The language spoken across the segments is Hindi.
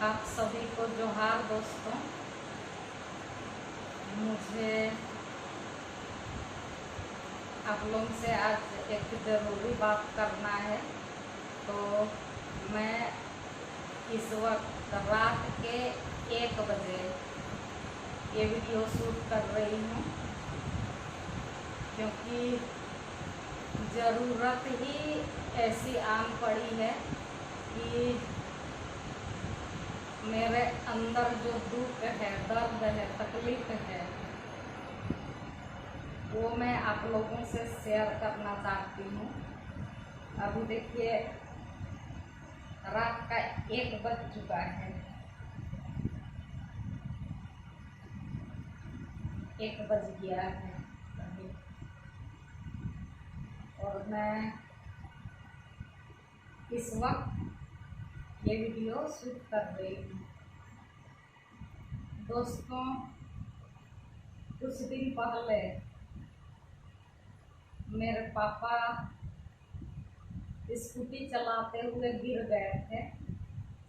आप सभी को जोहार दोस्तों। मुझे आप लोगों से आज एक ज़रूरी बात करना है। तो मैं इस वक्त रात के 1 बजे ये वीडियो शूट कर रही हूँ, क्योंकि ज़रूरत ही ऐसी आन पड़ी है कि मेरे अंदर जो दुख है, दर्द है, तकलीफ है, वो मैं आप लोगों से शेयर करना चाहती हूँ। अभी देखिए रात का 1 बज चुका है, 1 बज गया है अभी, और मैं इस वक्त ये वीडियो शूट कर रही हूँ। दोस्तों, कुछ दिन पहले मेरे पापा स्कूटी चलाते हुए गिर गए थे।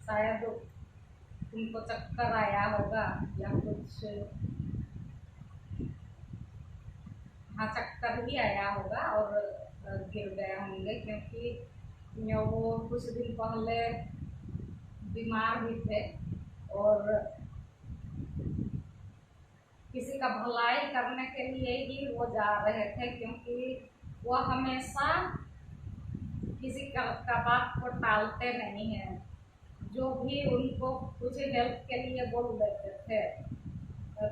शायद उनको चक्कर आया होगा या कुछ, हाँ चक्कर ही आया होगा और गिर गए होंगे, क्योंकि वो कुछ दिन पहले बीमार भी थे और किसी का भलाई करने के लिए ही वो जा रहे थे, क्योंकि वो हमेशा किसी का बात को टालते नहीं हैं। जो भी उनको कुछ हेल्प के लिए बोल देते थे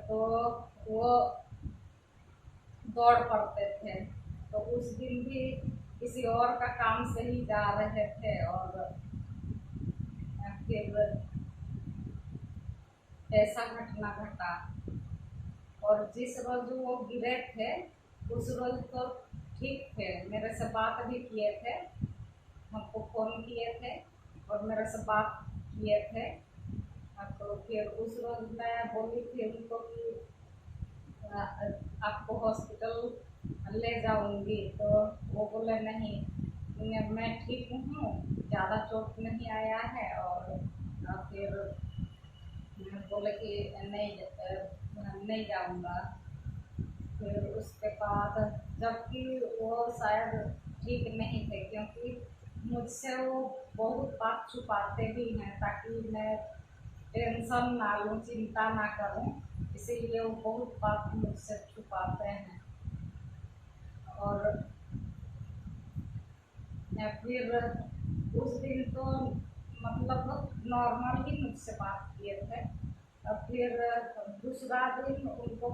तो वो दौड़ पड़ते थे। तो उस दिन भी किसी और का काम से ही जा रहे थे और फिर ऐसा घटना घटा। और जिस रोज वो गिरे थे उस रोज तो ठीक थे, मेरे से बात भी किए थे, हमको फ़ोन किए थे और मेरे से बात किए थे। तो फिर उस रोज मैं बोली थी उनको कि आपको हॉस्पिटल ले जाऊंगी, तो वो बोले नहीं, मैं ठीक हूँ, ज़्यादा चोट नहीं आया है। और फिर बोले कि नहीं जाऊंगा। फिर उसके बाद जबकि वो शायद ठीक नहीं थे, क्योंकि मुझसे वो बहुत बात छुपाते भी हैं ताकि मैं टेंशन ना लूँ, चिंता ना करूँ, इसीलिए वो बहुत बात मुझसे छुपाते हैं। और फिर उस दिन तो मतलब नॉर्मल ही मुझसे बात किए थे। और फिर दूसरा दिन उनको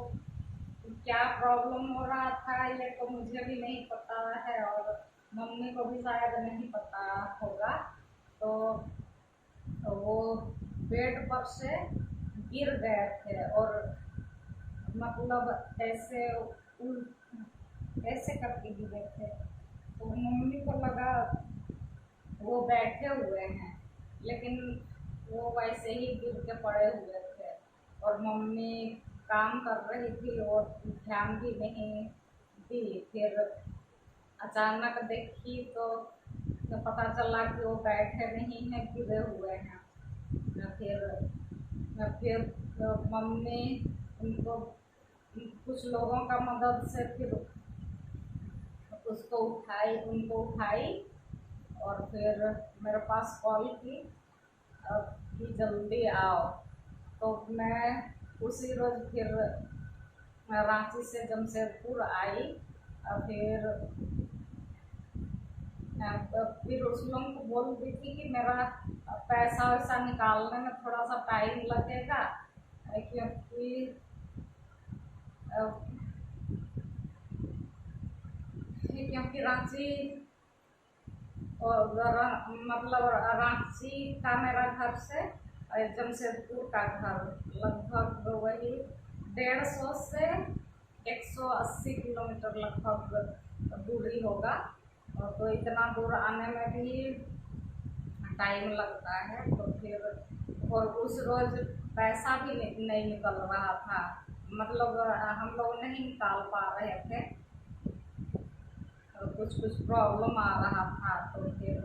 क्या प्रॉब्लम हो रहा था ये तो मुझे भी नहीं पता है और मम्मी को भी शायद नहीं पता होगा। तो वो बेड पर से गिर गए थे और मतलब ऐसे करके गिरे थे। तो मम्मी को लगा वो बैठे हुए हैं, लेकिन वो वैसे ही गिर के पड़े हुए थे। और मम्मी काम कर रही थी और ध्यान भी नहीं दी। फिर अचानक देखी तो पता चला कि वो बैठे नहीं हैं, गिरे हुए हैं। फिर मम्मी उनको कुछ लोगों का मदद से फिर उनको उठाई और फिर मेरे पास कॉल की कि जल्दी आओ। तो मैं उसी रोज फिर रांची से जमशेदपुर आई। फिर उस लोगों को बोल दी थी कि मेरा पैसा वैसा निकालने में थोड़ा सा टाइम लगेगा, क्योंकि रांची और मतलब रांची का मेरा घर से जमशेदपुर का घर लगभग वही 150 से 180 किलोमीटर लगभग दूरी होगा। और तो इतना दूर आने में भी टाइम लगता है। तो फिर और उस रोज पैसा भी नहीं निकल रहा था, मतलब हम लोग नहीं निकाल पा रहे थे, कुछ प्रॉब्लम आ रहा था। तो फिर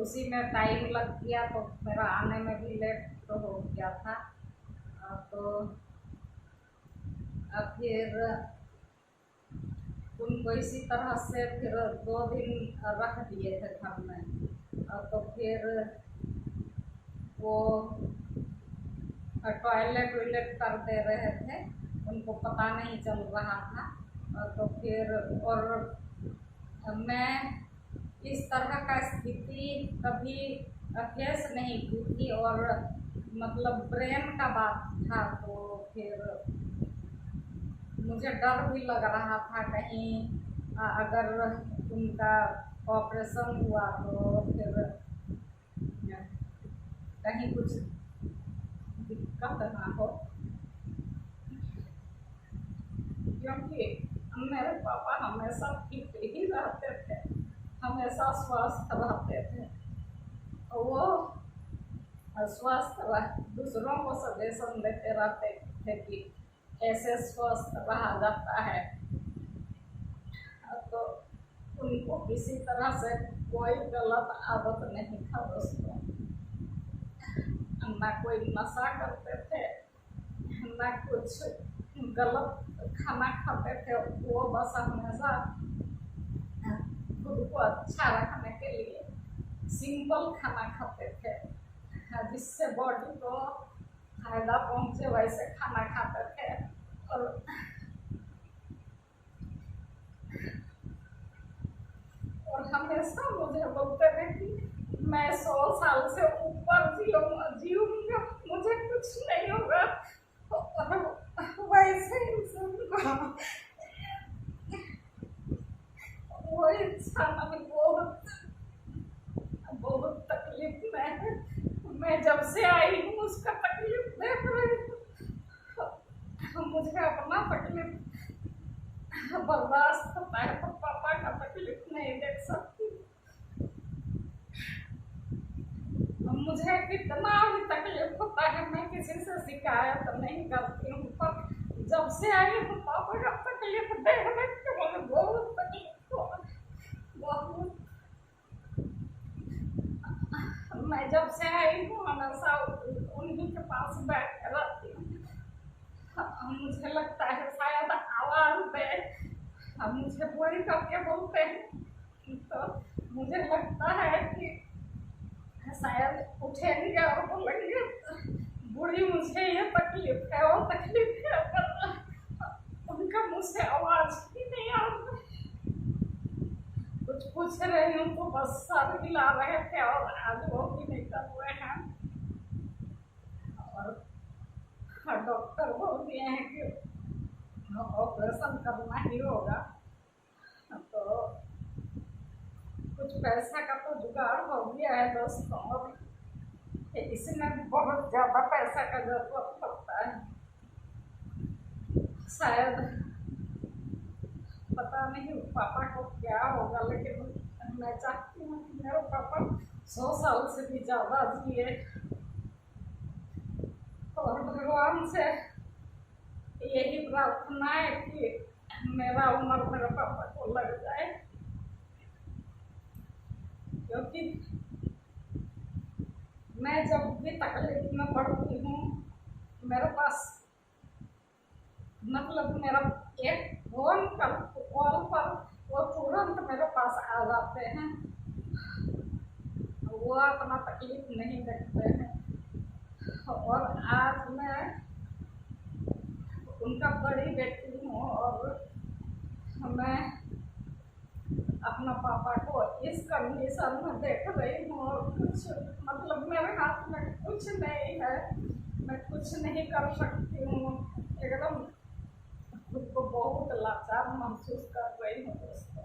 उसी में टाइम लग गया, तो मेरा आने में भी लेट तो हो गया था। तो फिर उनको इसी तरह से फिर 2 दिन रख दिए थे घर में। तो फिर वो टॉयलेट वॉयलेट कर दे रहे थे, उनको पता नहीं चल रहा था। तो फिर और मैं इस तरह का स्थिति कभी फेस नहीं की थी, और मतलब ब्रेन का बात था, तो फिर मुझे डर भी लग रहा था कहीं अगर उनका ऑपरेशन हुआ तो फिर कहीं कुछ दिक्कत ना हो, क्योंकि मेरे पापा हमेशा ठीक ही रहते थे, हमेशा स्वस्थ रहते थे। वो स्वस्थ दूसरों को सजेशन देते रहते थे कि ऐसे स्वस्थ रहा जाता है। तो उनको किसी तरह से कोई गलत आदत नहीं था दोस्तों, ना कोई नशा करते थे, ना कुछ गलत खाना खाते थे। वो बस हमेशा खुद को अच्छा रखने के लिए सिंपल खाना खाते थे, जिससे बॉडी को फायदा पहुंचे वैसे खाना खाते थे। और हमेशा मुझे बोलते थे कि मैं 100 साल से ऊपर जीऊंगा, मुझे कुछ नहीं होगा। और वैसे ही वो इंसान अभी बहुत बहुत तकलीफ में है। मैं जब से आई हूँ उसका तकलीफ देख रही हूँ, मुझे अपना तकलीफ बर्दाश्त होता है, तो पापा का तकलीफ नहीं देख सकती। मुझे कितना भी तकलीफ होता है, मैं किसी से शिकायत नहीं करती हूँ, पर जब से आई हूँ पापा का तकलीफ देख देख के मुझे बहुत तकलीफ हो, बहुत। मैं जब से आई हूँ हमेशा उन्हीं के पास बैठ रहती हूँ। मुझे लगता है शायद आवाज दे, मुझे बुरी करके बोलते हैं, तो मुझे लगता है कि शायद उठेंगे और बोलेंगे बुढ़ी मुझे ये तकलीफ है, वो तकलीफ है, पर उनका मुँह से आवाज ही नहीं आ रहा। कुछ पूछ रही हूँ तो बस सर हिला रहे थे, और आज वो भी नहीं कर रहे हैं। और डॉक्टर बोल दिए हैं कि ऑपरेशन करना ही होगा। तो कुछ पैसा का तो जुगाड़ हो गया है दोस्तों, और इसमें बहुत ज़्यादा पैसा का जरूरत पड़ता है। शायद पता नहीं पापा को क्या होगा, लेकिन मैं चाहती हूँ कि मेरे पापा 100 साल से भी ज़्यादा जिए, और भगवान से यही प्रार्थना है कि मेरा उम्र मेरे पापा को लग जाए, क्योंकि मैं जब भी तकलीफ में पड़ती हूँ, मेरे पास मतलब मेरा एक फोन कॉल पर वो तुरंत मेरे पास आ जाते हैं, वो अपना तकलीफ नहीं देखते हैं। और आज मैं उनका बड़ी बेटी हूँ, और मैं अपना पापा को इस कंडीशन में देख रही हूँ, और कुछ मतलब मेरे हाथ में कुछ नहीं है, मैं कुछ नहीं कर सकती हूँ। एकदम खुद को बहुत लाचार महसूस कर रही हूँ दोस्तों,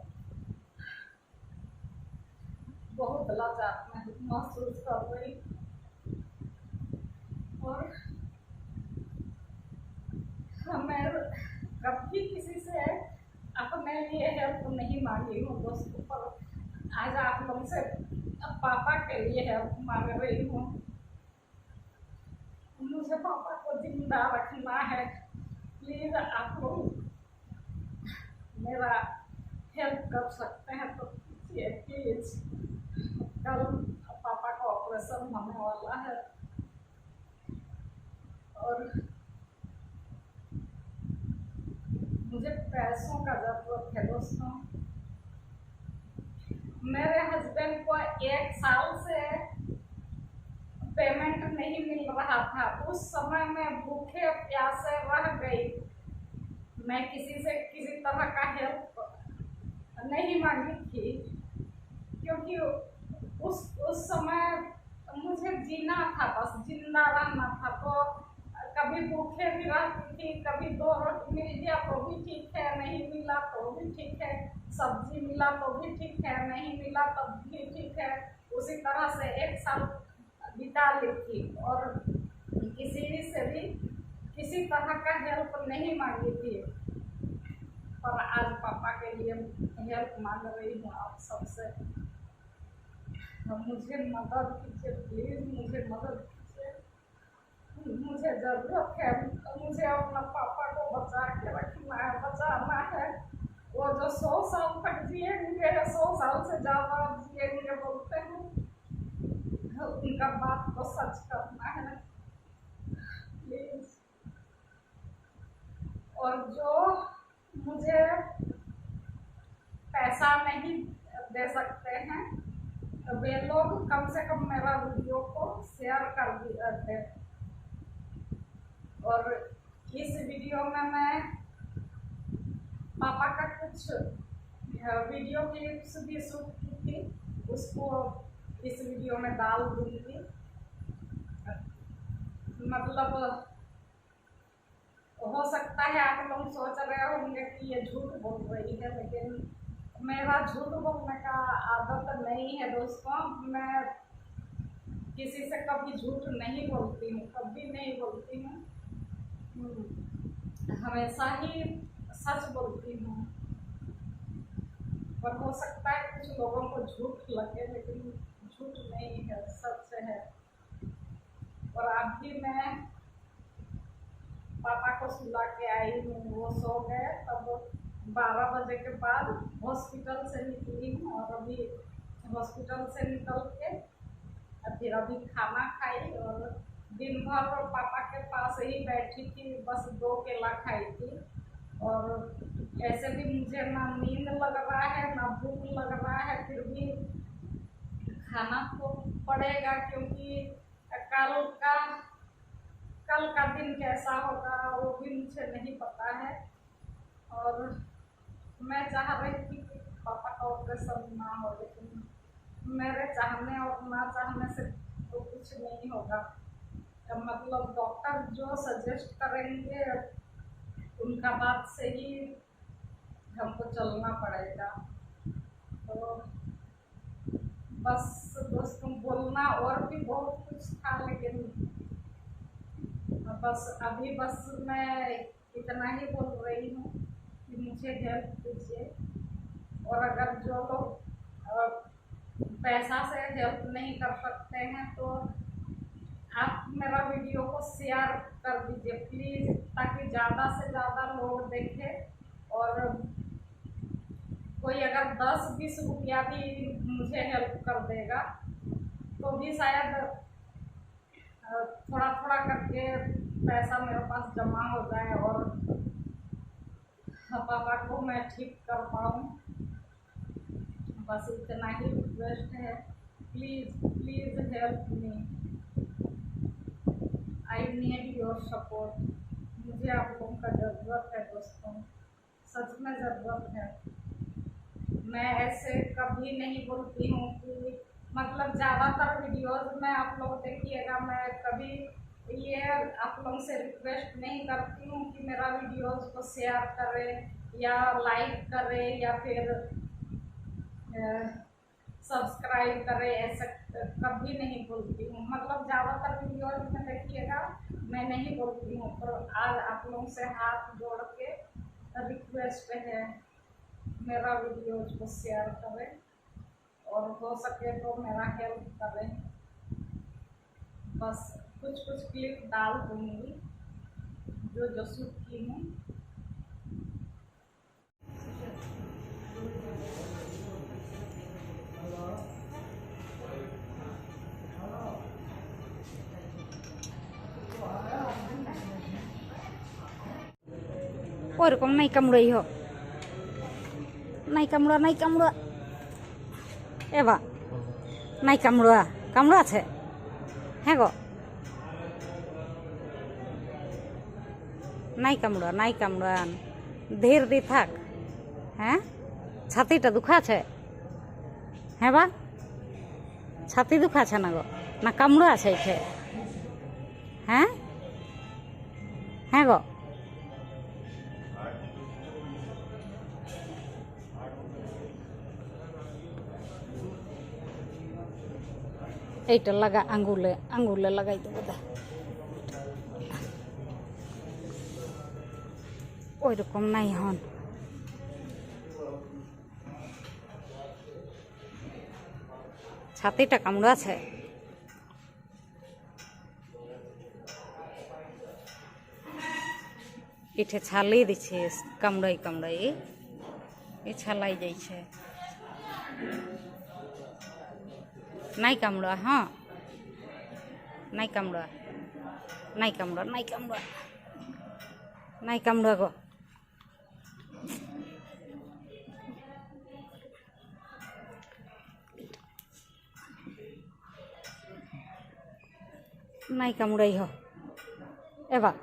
बहुत लाचार महसूस कर रही। और मैं कभी किसी से अपने लिए हेल्प नहीं मांगी हूँ दोस्तों, पर आज आप लोगों से पापा के लिए हेल्प मांग रही हूँ। मुझे पापा को जिंदा रखना है, प्लीज़ आप लोग मेरा हेल्प कर सकते हैं तो कीजिए प्लीज़। कल और मुझे पैसों का जरूरत है दोस्तों। मेरे हस्बैंड को 1 साल से पेमेंट नहीं मिल रहा था। उस समय मैं भूखे प्यासे रह गई। मैं किसी से किसी तरह का हेल्प नहीं मांगी थी, क्योंकि उस समय मुझे जीना था, बस जिंदा रहना था। तो कभी भूखे भी रहती थी, कभी 2 रोटी मिल गया तो भी ठीक है, नहीं मिला तो भी ठीक है, सब्जी मिला तो भी ठीक है, नहीं मिला तब भी ठीक है। उसी तरह से 1 साल बिता ली थी और किसी से भी किसी तरह का हेल्प नहीं मांगी थी। पर आज पापा के लिए हेल्प मांग रही हूँ आप सबसे। मुझे मदद कीजिए प्लीज, मुझे मदद कीजिए। मुझे जरूरत है, मुझे अपना पापा को बचा के रखना है, बचाना है। वो जो 100 साल तक जिएंगे, 100 साल से ज्यादा जिएंगे बोलते हैं, उनका बात को सच करना है प्लीज। और जो मुझे पैसा नहीं दे सकते हैं, वे लोग कम से कम मेरा वीडियो को शेयर कर दे। और इस वीडियो में मैं पापा का कुछ वीडियो क्लिप्स भी शूट की थी, उसको इस वीडियो में डाल दूंगी। मतलब हो सकता है आप लोग सोच रहे होंगे कि ये झूठ बोल रही है, लेकिन मेरा झूठ बोलने का आदत नहीं है दोस्तों। मैं किसी से कभी झूठ नहीं बोलती हूँ, कभी नहीं बोलती हूँ, हमेशा ही सच बोलती हूँ। पर हो सकता है कुछ लोगों को झूठ लगे, लेकिन झूठ नहीं है, सच है। और अभी मैं पापा को सुला के आई हूँ, वो सो गए। तब 12 बजे के बाद हॉस्पिटल से निकली हूँ और अभी हॉस्पिटल से निकल के फिर अभी खाना खाई और दिन भर पापा के पास ही बैठी थी, बस 2 केला खाई थी। और ऐसे भी मुझे ना नींद लग रहा है ना भूख लग रहा है, फिर भी खाना तो पड़ेगा, क्योंकि कल का दिन कैसा होगा वो भी मुझे नहीं पता है। और मैं चाह रही थी कि पापा का ऑपरेशन ना हो, लेकिन मेरे चाहने और ना चाहने से तो कुछ नहीं होगा। मतलब डॉक्टर जो सजेस्ट करेंगे उनका बात से ही हमको चलना पड़ेगा। तो बस दोस्तों, बोलना और भी बहुत कुछ था, लेकिन बस मैं इतना ही बोल रही हूँ कि मुझे हेल्प कीजिए। और अगर जो लोग पैसा से हेल्प नहीं कर सकते हैं तो आप मेरा वीडियो को शेयर कर दीजिए प्लीज़, ताकि ज़्यादा से ज़्यादा लोग देखें। और कोई अगर 10-20 रुपया भी मुझे हेल्प कर देगा तो भी शायद थोड़ा थोड़ा करके पैसा मेरे पास जमा हो जाए और पापा को मैं ठीक कर पाऊँ। बस इतना ही रिक्वेस्ट है, please please help me, I need your support. मुझे आप लोगों का ज़रूरत है दोस्तों, सच में ज़रूरत है। मैं ऐसे कभी नहीं बोलती हूँ कि मतलब ज़्यादातर वीडियोज़ में आप लोग देखिएगा, मैं कभी ये आप लोगों से रिक्वेस्ट नहीं करती हूँ कि मेरा वीडियोज़ को शेयर करें या लाइक करें या फिर सब्सक्राइब करें, ऐसा कभी नहीं बोलती हूँ। मतलब ज़्यादातर वीडियोज़ में देखिएगा मैं नहीं बोलती हूँ, पर आज आप लोगों से हाथ जोड़ के रिक्वेस्ट है, मेरा वीडियोज़ को शेयर करें और हो सके तो मेरा हेल्प करें। बस कुछ क्लिप डाल दूँगी जो शूट की हूँ। ওরকম নাই কামড়াই হোক, নাই কামড়া, নাই কামড়া, এবা নাই কামড়া, কামড়া আছে, হ্যাঁ গো, নাই কামড়া, নাই কামড়ান, ধীর দি থাক। হ্যাঁ, ছাতিটা দুখাছে, হ্যাঁ বা ছাতি দুখাছে না গো, না কামড়া আছে এখানে? হ্যাঁ, হ্যাঁ গো, এইটা লাগা, আঙ্গুলে আঙ্গুলে লাগাই দেবো দা, ওই রকম নাই হন। ছাতিটা কামড়া আছে, পিঠে ছালাই দিছে, কামড়াই কামড়াই এ ছালাই যাইছে, নাই কামড়া, হ্যাঁ নাই কামড়া, নাই কামড়া, নাই কামড়া, নাই কামড়া গো, নাই কামড়াই হ, এবার